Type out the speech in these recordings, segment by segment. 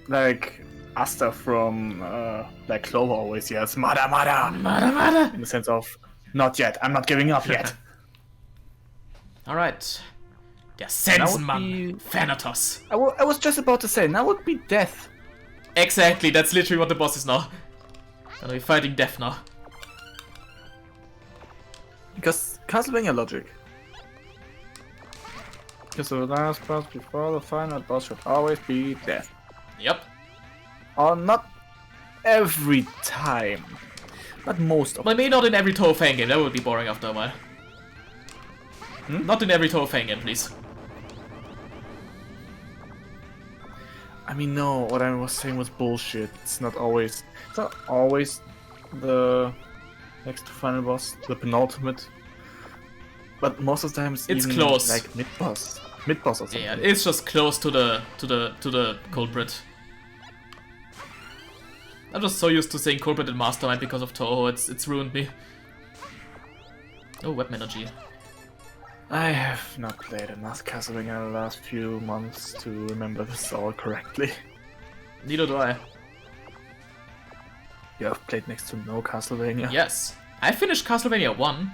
like Asta from like Clover always yells, "Mada Mada!" Mada mada! In the sense of, not yet, I'm not giving up yet. Alright. Der Now Sensenmann. would be- Thanatos. I was just about to say, now would be death. Exactly, that's literally what the boss is now. Gonna be fighting death now. Because Castlevania logic. Because the last boss before the final boss should always be death. Yep. Or not every time, but most of Well, maybe not in every Toho fan game, that would be boring after a while. Not in every Toho fan game, please. I mean, no, what I was saying was bullshit. It's not always the next to final boss, the penultimate. But most of the time it's even close. like mid-boss or something. Yeah, it's just close to the culprit. I'm just so used to saying culprit and mastermind because of Toho, it's ruined me. Oh, weapon energy. I have not played enough Castlevania in the last few months to remember this all correctly. Neither do I. You have played next to no Castlevania. Yes. I finished Castlevania 1.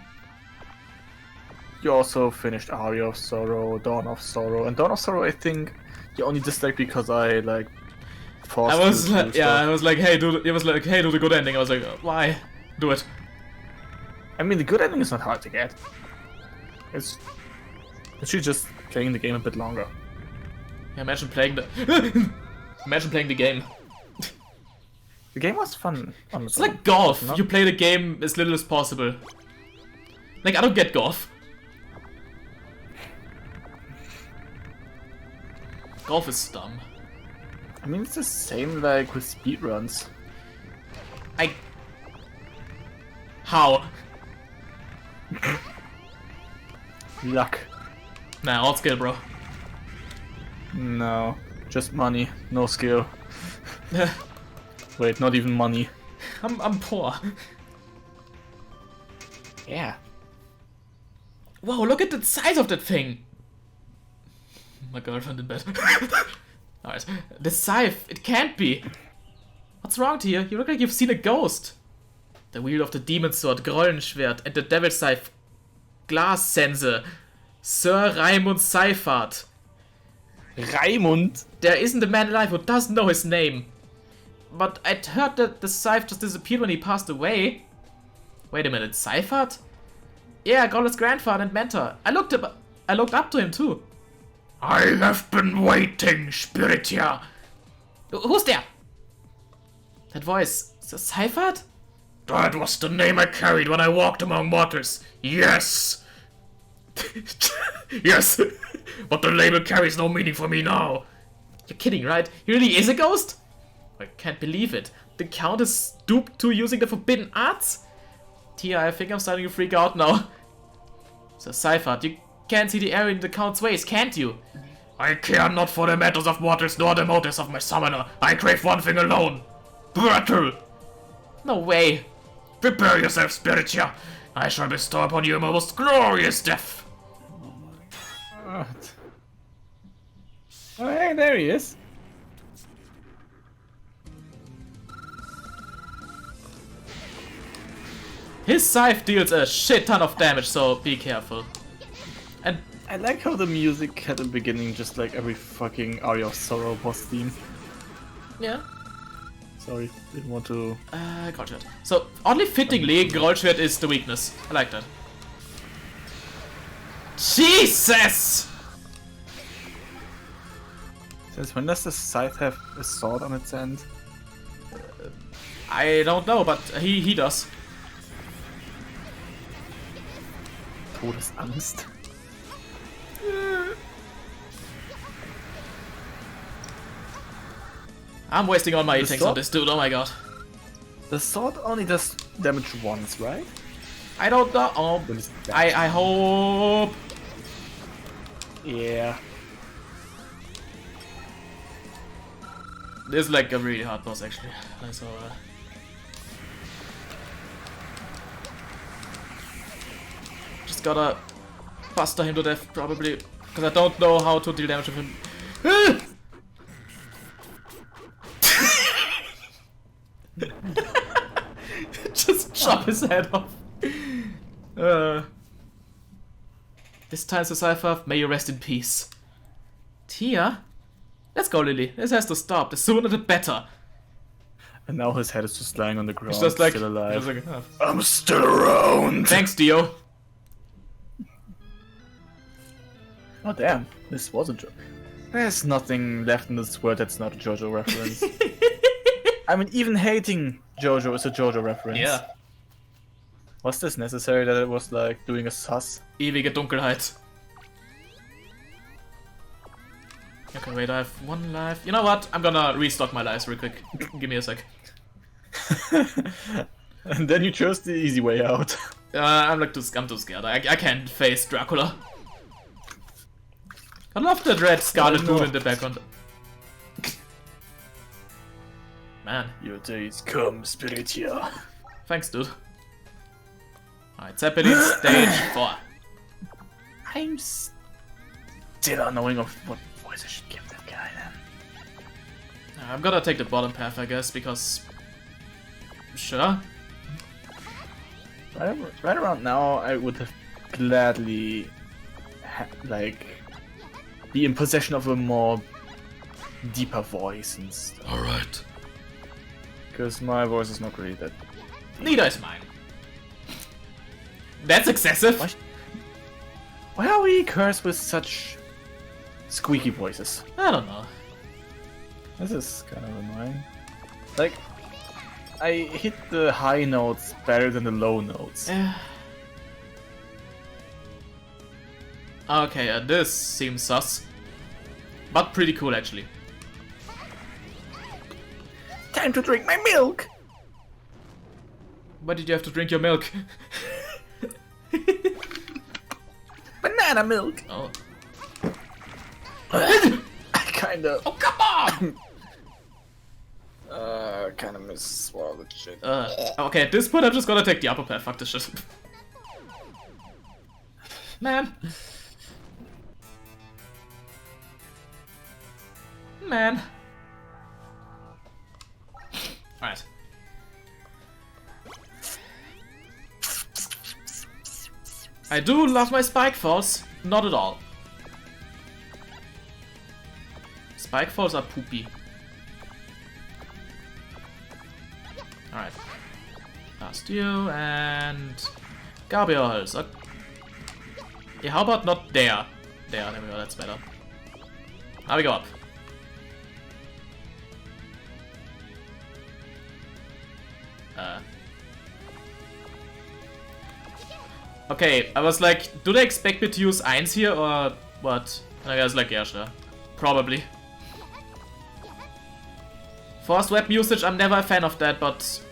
You also finished Aria of Sorrow, Dawn of Sorrow, and Dawn of Sorrow I think you only disliked because I like forced I was you to like, do yeah, stuff. I was like, hey, do the good ending. I was like, why? Do it. I mean, the good ending is not hard to get. It's just playing the game a bit longer. Yeah, imagine playing the imagine playing the game. The game was fun. It's like golf. No? You play the game as little as possible. Like, I don't get golf. Golf is dumb. I mean, it's the same like with speedruns. How? Luck. Nah, all skill, bro. No, just money, no skill. Wait, not even money. I'm poor. Yeah. Wow, look at the size of that thing. My girlfriend in bed. Alright. The scythe, it can't be. What's wrong to you? You look like you've seen a ghost. The wield of the demon sword, Grollenschwert, and the devil scythe, Glassense, Sir Raimund Seifert. Raimund? There isn't a man alive who doesn't know his name. But I'd heard that the scythe just disappeared when he passed away. Wait a minute, Seifert? Yeah, Gollum's grandfather and mentor. I looked up to him too. I have been waiting, Spiritia. Who's there? That voice, is that Seifert? That was the name I carried when I walked among mortals. Yes! Yes! But the label carries no meaning for me now. You're kidding, right? He really is a ghost? I can't believe it. The Count is stooped to using the forbidden arts? Tia, I think I'm starting to freak out now. So, Seifert, you can't see the error in the Count's ways, can't you? I care not for the matters of mortals nor the motives of my summoner. I crave one thing alone. Battle! No way. Prepare yourself, Spiritia. I shall bestow upon you a most glorious death. What? Oh, hey, there he is. His scythe deals a shit ton of damage, so be careful. And I like how the music at the beginning, just like every fucking Aria of Sorrow boss theme. yeah, Sorry, didn't want to. Grolschwert. So, oddly fittingly, Grolschwert is the weakness. I like that. Jesus! Since when does the scythe have a sword on its end? I don't know, but he does. Todesangst. I'm wasting all my The E-tanks on sword? this dude, oh my god. The sword only does damage once, right? I don't know. Oh, When it's I hope. Yeah. This is like a really hard boss, actually. So, just gotta buster him to death, probably. Because I don't know how to deal damage with him. chop his head off. This time's the cipher. May you rest in peace. Tia? Let's go, Lily. This has to stop. The sooner the better. And now his head is just lying on the ground, He's just like, still alive. just like, I'm still around! thanks, Dio. Oh damn, this was a joke. There's nothing left in this world that's not a JoJo reference. I mean, even hating JoJo is a JoJo reference. Yeah. Was this necessary that it was like doing a sus? Ewige Dunkelheit. Okay, wait, I have 1 life. You know what? I'm gonna restock my lives real quick. Give me a sec. And then you chose the easy way out. I'm too scared. I can't face Dracula. I love that red Scarlet Moon in the background. Man. Your days come, Spiritia. Thanks, dude. Alright, Zeppelin stage 4. I'm still unknowing of what voice I should give that guy then. I'm gonna take the bottom path, I guess, because... Sure. Right around now, I would have gladly, be in possession of a more deeper voice and stuff. Alright. Because my voice is not really that. Neither is mine. That's excessive. Why are we cursed with such squeaky voices? I don't know. This is kind of annoying. Like, I hit the high notes better than the low notes. Okay, this seems sus. But pretty cool, actually. Time to drink my milk! Why did you have to drink your milk? Banana milk! Oh. I kinda... Oh, come on! Kinda miss-swallowed shit. Okay, at this point I'm just gonna take the upper path. Fuck this shit. Man. Man. Alright. I do love my spike falls. Not at all. Spike falls are poopy. Alright. Past you and... Gabriels. Okay. Yeah, how about not there? There we go, that's better. Now we go up. Okay, I was like, do they expect me to use 1 here or what? And I was like, yeah, sure. Probably. Forced weapon usage, I'm never a fan of that, but...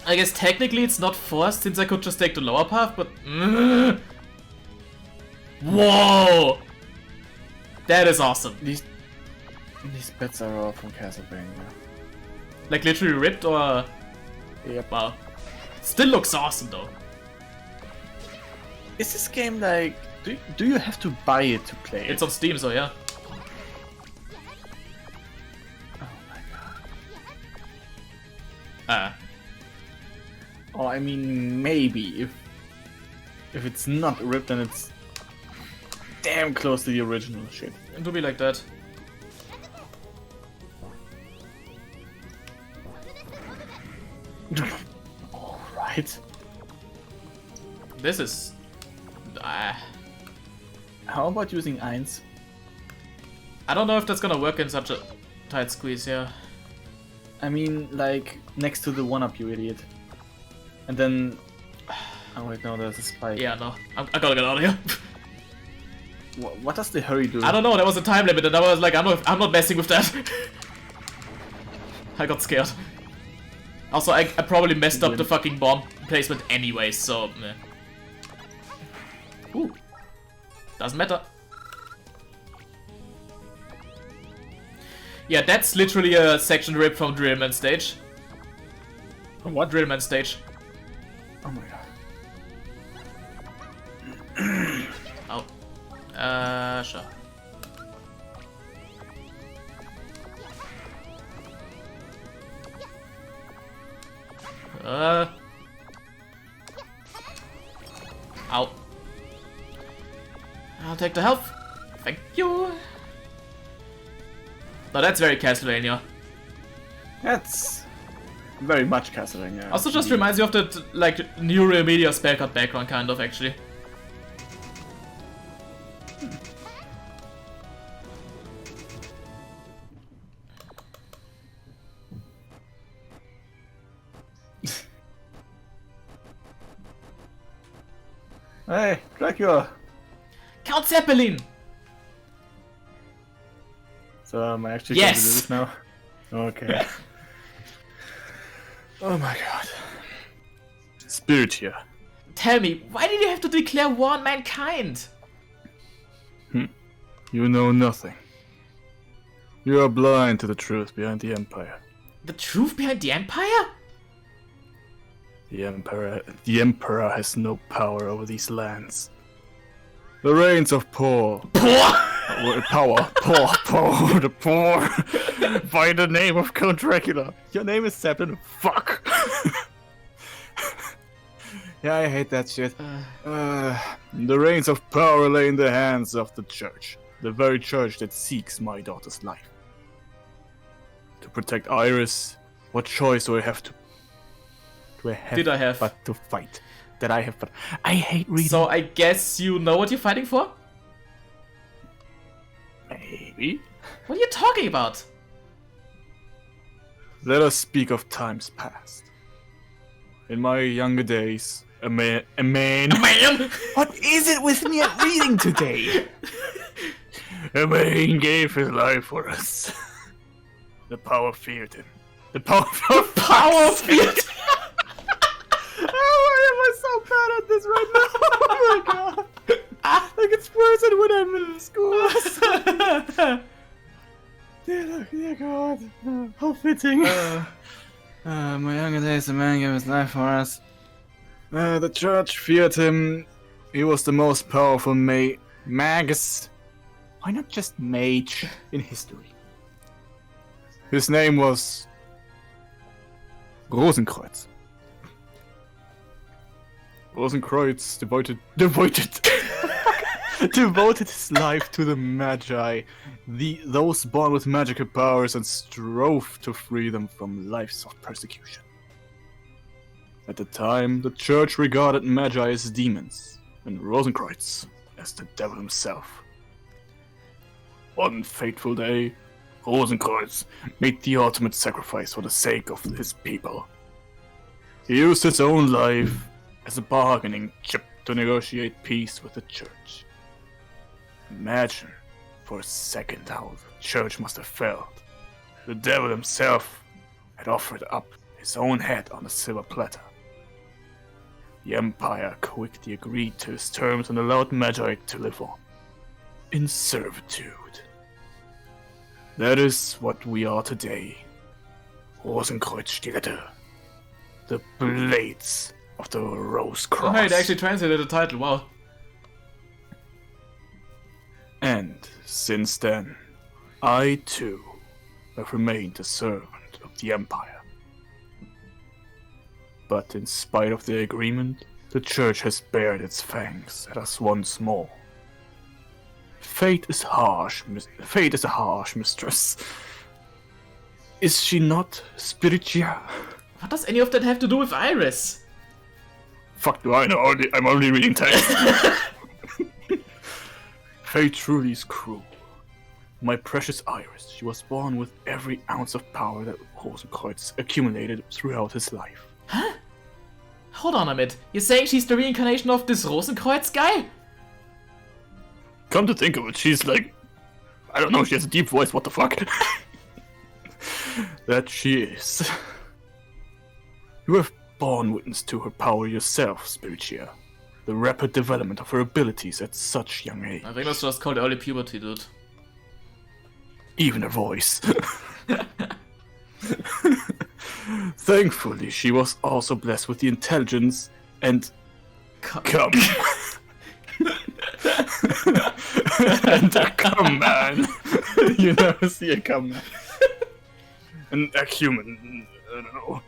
I guess technically it's not forced since I could just take the lower path, but... Whoa! That is awesome. These bits are all from Castlevania. Like literally ripped or... Yep. Wow. Still looks awesome though. Is this game like... Do you have to buy it to play it? It's on Steam, so yeah. Oh my god. Oh, I mean, maybe. If it's not ripped, then it's damn close to the original shit. It will be like that. Alright. This is... How about using 1? I don't know if that's gonna work in such a tight squeeze, yeah. I mean, like, next to the 1-up, you idiot. And then... Oh wait, no, there's a spike. Yeah, no. I gotta get out of here. What does the hurry do? I don't know, there was a time limit and I was like, I'm not messing with that. I got scared. Also, I probably messed up the fucking bomb placement anyway, so... Meh. Ooh. Doesn't matter. Yeah, that's literally a section ripped from Drillman stage. From what? Drillman stage. Oh my god. Oh. Sure. protect her health. Thank you. Now that's very Castlevania. That's very much Castlevania. Also just reminds you of the like new Real Media Spellcard background kind of actually. Hey, Dracula! Count Zeppelin! So am I actually going to do Yes! this now? Okay. Oh my god. Spirit here. Tell me, why did you have to declare war on mankind? You know nothing. You are blind to the truth behind the Empire. The truth behind the Empire? The Emperor has no power over these lands. The reigns of poor. The poor. By the name of Count Dracula. Your name is Zeppelin. Fuck. Yeah, I hate that shit. The reins of power lay in the hands of the church. The very church that seeks my daughter's life. To protect Iris, what choice do I have to... Did I have? But to fight. That I have, but I hate reading. So I guess you know what you're fighting for? Maybe. What are you talking about? Let us speak of times past. In my younger days, a man. What is it with me at reading today? A man gave his life for us. The power feared him. The power feared him. Why am I so bad at this right now? Oh my god. Like it's worse than when I'm in school. Dear god. How fitting. My younger days, a man gave his life for us. The church feared him. He was the most powerful magus. Why not just mage in history? His name was Rosenkreuz. Rosenkreuz devoted his life to the Magi, those born with magical powers, and strove to free them from lives of persecution. At the time, the church regarded Magi as demons, and Rosenkreuz as the devil himself. One fateful day, Rosenkreuz made the ultimate sacrifice for the sake of his people. He used his own life as a bargaining chip to negotiate peace with the church. Imagine for a second how the church must have felt. The devil himself had offered up his own head on a silver platter. The Empire quickly agreed to his terms and allowed Magi to live on, in servitude. That is what we are today. Rosenkreuzstilette. The blades of the Rose Cross. Oh, hey, they actually translated the title, wow. And since then, I too have remained a servant of the Empire. But in spite of the agreement, the church has bared its fangs at us once more. Fate is a harsh mistress. Is she not, Spiritia? What does any of that have to do with Iris? Fuck do I know, I'm only reading text. Fate truly is cruel. My precious Iris, she was born with every ounce of power that Rosenkreuz accumulated throughout his life. Huh? Hold on a minute, you're saying she's the reincarnation of this Rosenkreuz guy? Come to think of it, she's like... I don't know, she has a deep voice, what the fuck? That she is. You have borne witness to her power yourself, Spiritia. The rapid development of her abilities at such young age. I think that's just called early puberty, dude. Even her voice. Thankfully, she was also blessed with the intelligence and... Come. And a come man. You never see a come man. And a human, I don't know.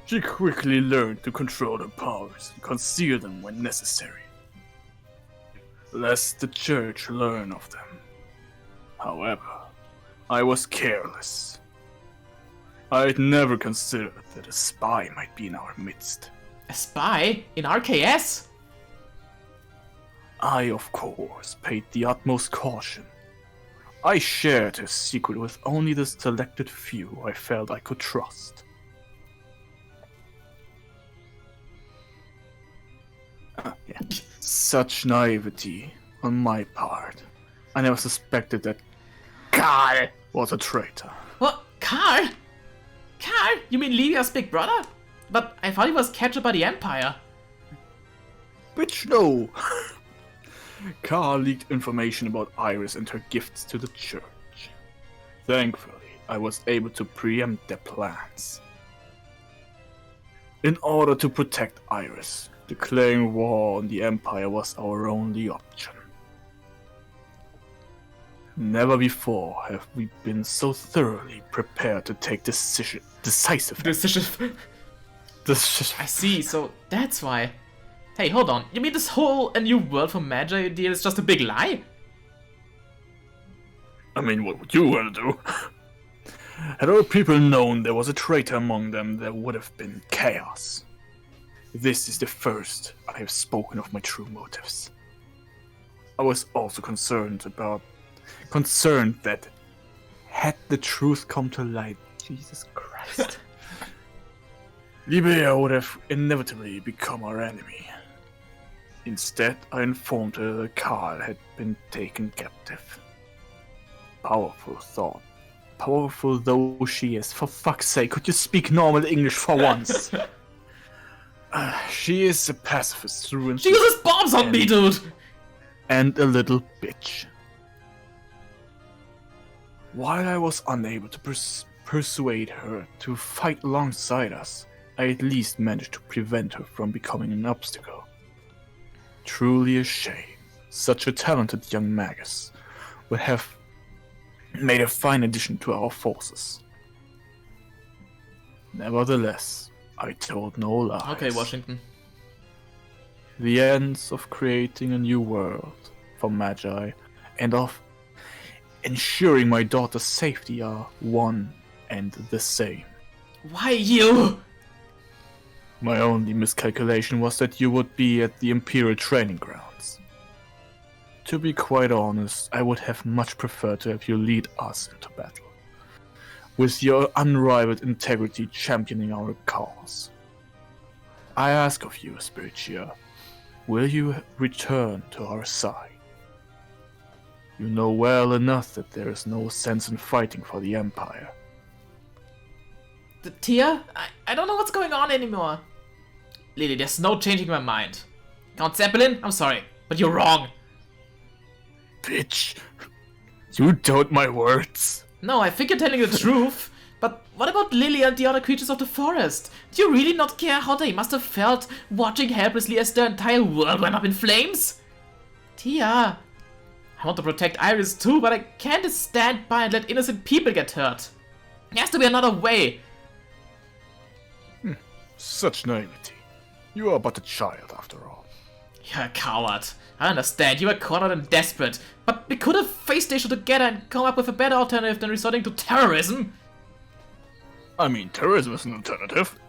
She quickly learned to control her powers and conceal them when necessary. lest the church learn of them. However, I was careless. I had never considered that a spy might be in our midst. A spy? In RKS? I, of course, paid the utmost caution. I shared his secret with only the selected few I felt I could trust. Such naivety on my part. I never suspected that Karl was a traitor. What? Karl? Karl? You mean Livia's big brother? But I thought he was captured by the Empire. Bitch, no! Karl leaked information about Iris and her gifts to the church. Thankfully, I was able to preempt their plans. In order to protect Iris, declaring war on the Empire was our only option. Never before have we been so thoroughly prepared to take decisive I see, so that's why. Hey, hold on. You mean this whole A New World for Magi deal is just a big lie? I mean, what would you want to do? Had our people known there was a traitor among them, there would have been chaos. This is the first I have spoken of my true motives. I was also concerned that had the truth come to light, Jesus Christ, Livia would have inevitably become our enemy. Instead, I informed her that Karl had been taken captive. Powerful thought. Powerful though she is. For fuck's sake, could you speak normal English for once? She is a pacifist through and through. She uses bombs on me, dude! And a little bitch. While I was unable to persuade her to fight alongside us, I at least managed to prevent her from becoming an obstacle. Truly a shame. Such a talented young magus would have made a fine addition to our forces. Nevertheless, I told no lies. Okay, Washington. The ends of creating a new world for Magi and of ensuring my daughter's safety are one and the same. Why you? My only miscalculation was that you would be at the Imperial training grounds. To be quite honest, I would have much preferred to have you lead us into battle, with your unrivaled integrity championing our cause. I ask of you, Spiritia, will you return to our side? You know well enough that there is no sense in fighting for the Empire. Tia? I don't know what's going on anymore. Lily, there's no changing my mind. Count Zeppelin, I'm sorry, but you're wrong. Bitch, you doubt my words. No, I think you're telling the truth. But what about Lily and the other creatures of the forest? Do you really not care how they must have felt watching helplessly as their entire world went up in flames? Tia, I want to protect Iris too, but I can't just stand by and let innocent people get hurt. There has to be another way. Such naivety. You are but a child, after all. You're a coward. I understand, you were cornered and desperate, but we could have faced the issue together and come up with a better alternative than resorting to terrorism. I mean, terrorism is an alternative.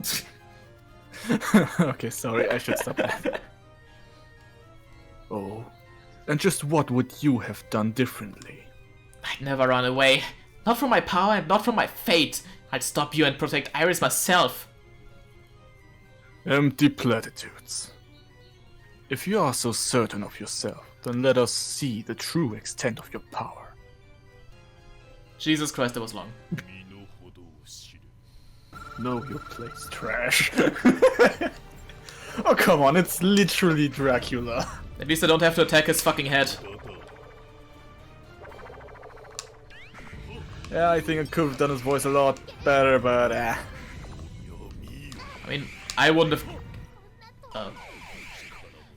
Okay, sorry, I should stop that. Oh, and just what would you have done differently? I'd never run away. Not from my power and not from my fate. I'd stop you and protect Iris myself. Empty platitudes. If you are so certain of yourself, then let us see the true extent of your power. Jesus Christ, that was long. Know your place, trash. Oh, come on, it's literally Dracula. At least I don't have to attack his fucking head. Yeah, I think I could have done his voice a lot better, but I mean, I wouldn't have...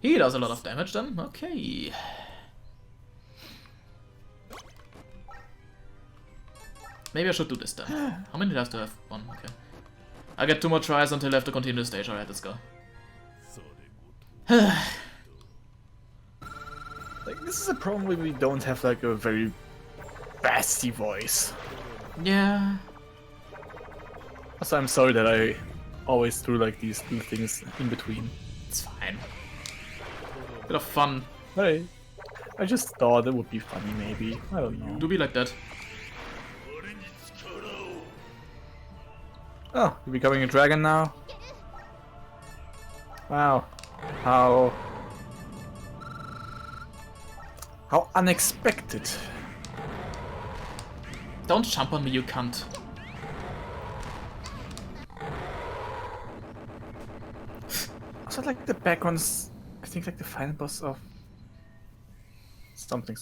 he does a lot of damage then, okay. Maybe I should do this then. How many do I have to have? One, okay. I get 2 more tries until I have to continue the stage. Alright, let's go. like, the problem when we don't have like a very bassy voice. Yeah. So I'm sorry that I always do like these two things in between. It's fine. Bit of fun. Hey, I just thought it would be funny maybe. I don't know. Do be like that. Oh, you're becoming a dragon now? Wow. How unexpected. Don't jump on me, you cunt. Also, like the background's, I think, like the final boss of something.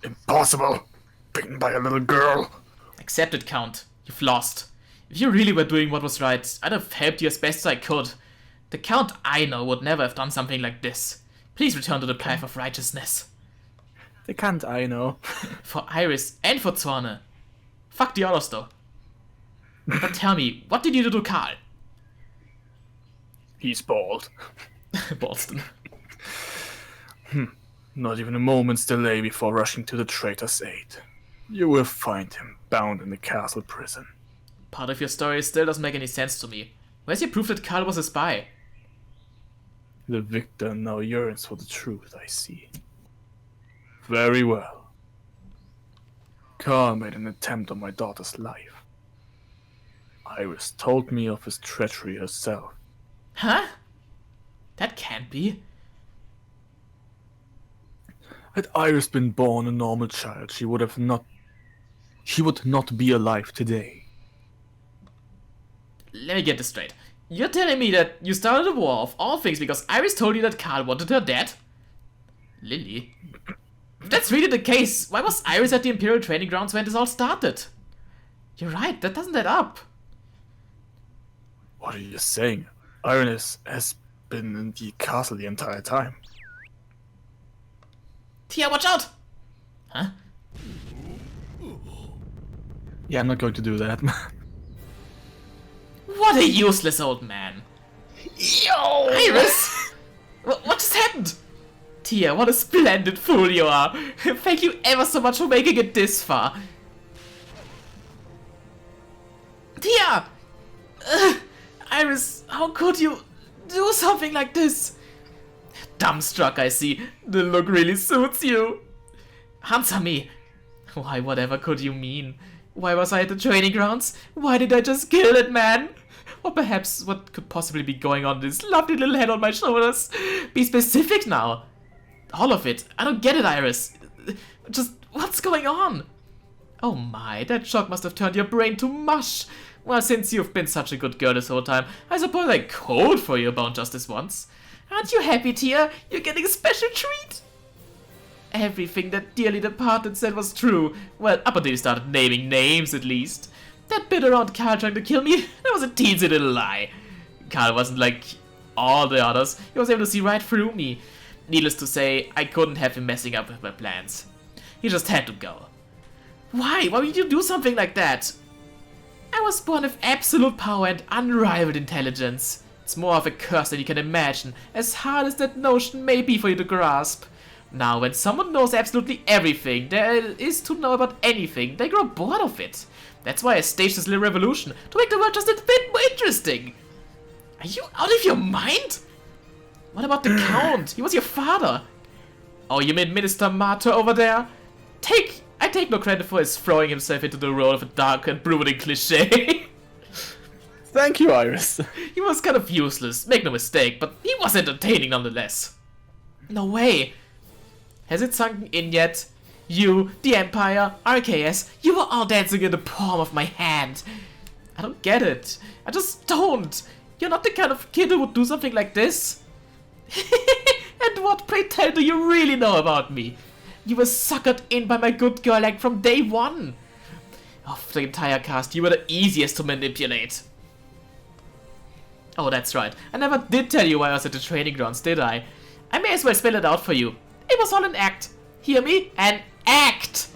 Impossible! Beaten by a little girl. Accept it, Count. You've lost. If you really were doing what was right, I'd have helped you as best as I could. The Count I know would never have done something like this. Please return to the path of righteousness. The Kant I know. For Iris and for Zorne. Fuck the others though. But tell me, what did you do to Karl? He's bald. Boston. Not even a moment's delay before rushing to the traitor's aid. You will find him bound in the castle prison. Part of your story still doesn't make any sense to me. Where's your proof that Karl was a spy? The victor now yearns for the truth, I see. Very well. Karl made an attempt on my daughter's life. Iris told me of his treachery herself. Huh? That can't be. Had Iris been born a normal child, she would not be alive today. Let me get this straight. You're telling me that you started a war of all things because Iris told you that Karl wanted her dead? Lily? If that's really the case, why was Iris at the Imperial training grounds when this all started? You're right, that doesn't add up. What are you saying? Iris has been in the castle the entire time. Tia, watch out! Huh? Yeah, I'm not going to do that. What a useless old man. Yo! Iris! What just happened? Tia, what a splendid fool you are. Thank you ever so much for making it this far. Tia! Iris, how could you do something like this? Dumbstruck, I see. The look really suits you. Answer me. Why, whatever could you mean? Why was I at the training grounds? Why did I just kill that man? Or perhaps what could possibly be going on in this lovely little head on my shoulders? Be specific now. All of it. I don't get it, Iris. Just, what's going on? Oh my, that shock must have turned your brain to mush. Well, since you've been such a good girl this whole time, I suppose I called for you about just this once. Aren't you happy, Tia? You're getting a special treat. Everything that dearly departed said was true. Well, up until you started naming names, at least. That bit around Karl trying to kill me, that was a teensy little lie. Karl wasn't like all the others. He was able to see right through me. Needless to say, I couldn't have him messing up with my plans. He just had to go. Why? Why would you do something like that? I was born with absolute power and unrivaled intelligence. It's more of a curse than you can imagine, as hard as that notion may be for you to grasp. Now, when someone knows absolutely everything there is to know about anything, they grow bored of it. That's why I staged this little revolution, to make the world just a bit more interesting. Are you out of your mind? What about the Count? He was your father. Oh, you mean Minister Martyr over there? I take no credit for his throwing himself into the role of a dark and brooding cliché. Thank you, Iris. He was kind of useless, make no mistake, but he was entertaining nonetheless. No way. Has it sunk in yet? You, the Empire, RKS, you were all dancing in the palm of my hand. I don't get it. I just don't. You're not the kind of kid who would do something like this. And what, pray tell, do you really know about me? You were suckered in by my good girl like from day one. Of the entire cast, you were the easiest to manipulate. Oh, that's right. I never did tell you why I was at the training grounds, did I? I may as well spell it out for you. It was all an act. Hear me? An act!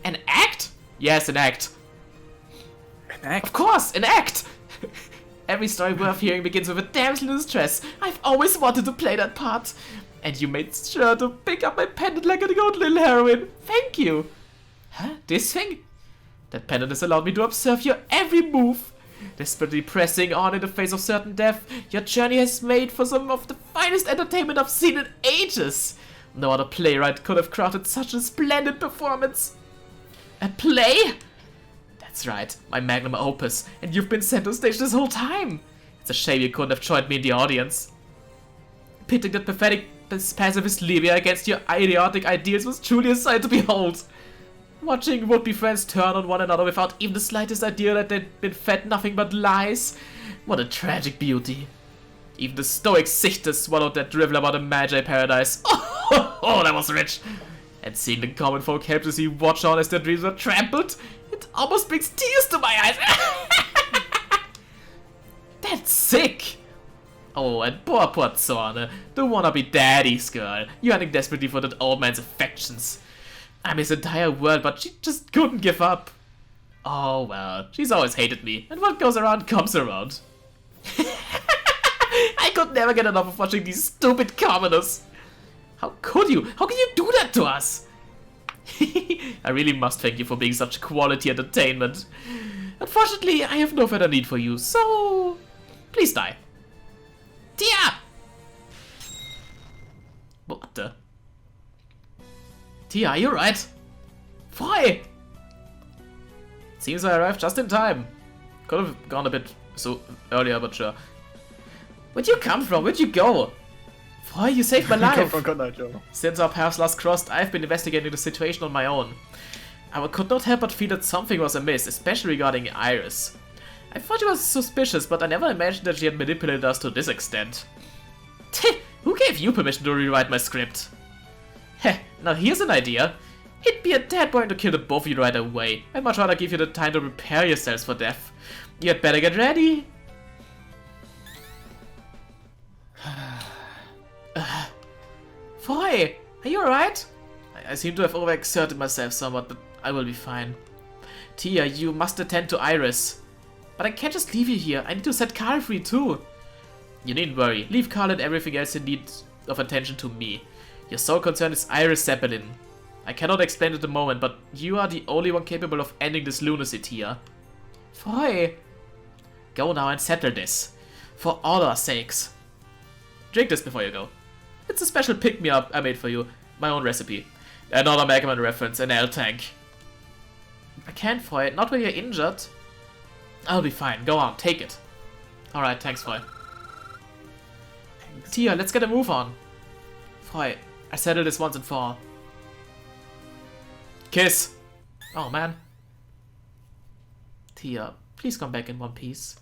An act? Yes, an act. An act? Of course, an act! Every story worth hearing begins with a damsel in distress. I've always wanted to play that part. And you made sure to pick up my pendant like a good little heroine. Thank you. Huh? This thing? That pendant has allowed me to observe your every move. Desperately pressing on in the face of certain death, your journey has made for some of the finest entertainment I've seen in ages. No other playwright could have crafted such a splendid performance. A play? That's right, my magnum opus, and you've been center stage this whole time. It's a shame you couldn't have joined me in the audience. Pitting that pathetic pacifist Livia against your idiotic ideals was truly a sight to behold. Watching would-be friends turn on one another without even the slightest idea that they'd been fed nothing but lies. What a tragic beauty. Even the stoic Sichter swallowed that drivel about a magi paradise. Oh, that was rich. And seeing the common folk helplessly watch on as their dreams were trampled, it almost brings tears to my eyes. That's sick. Oh, and poor Zorne, the wannabe daddy's girl, yearning desperately for that old man's affections. I'm his entire world, but she just couldn't give up. Oh well, she's always hated me, and what goes around comes around. I could never get enough of watching these stupid commoners. How could you? How can you do that to us? I really must thank you for being such quality entertainment. Unfortunately, I have no further need for you, so please die. Tia! What the? Tia, are you right? Why? Seems I arrived just in time. Could have gone a bit so earlier, but sure. Where'd you come from? Where'd you go? Why, you saved my life. Since our paths last crossed, I've been investigating the situation on my own. I could not help but feel that something was amiss, especially regarding Iris. I thought she was suspicious, but I never imagined that she had manipulated us to this extent. Who gave you permission to rewrite my script? Heh, now here's an idea. It'd be a tad boring to kill the both of you right away. I'd much rather give you the time to prepare yourselves for death. You had better get ready. Foy, are you alright? I seem to have overexerted myself somewhat, but I will be fine. Tia, you must attend to Iris. But I can't just leave you here. I need to set Carl free too. You needn't worry. Leave Carl and everything else in need of attention to me. Your sole concern is Iris Zeppelin. I cannot explain at the moment, but you are the only one capable of ending this lunacy, Tia. Foy! Go now and settle this. For all our sakes. Drink this before you go. It's a special pick-me-up I made for you. My own recipe. Another Mega Man reference, an L-Tank. I can't, Foy. Not when you're injured. I'll be fine. Go on, take it. Alright, thanks, Foy. Tia, let's get a move on. Foy, I settled this once and for all. Kiss! Oh, man. Tia, please come back in one piece.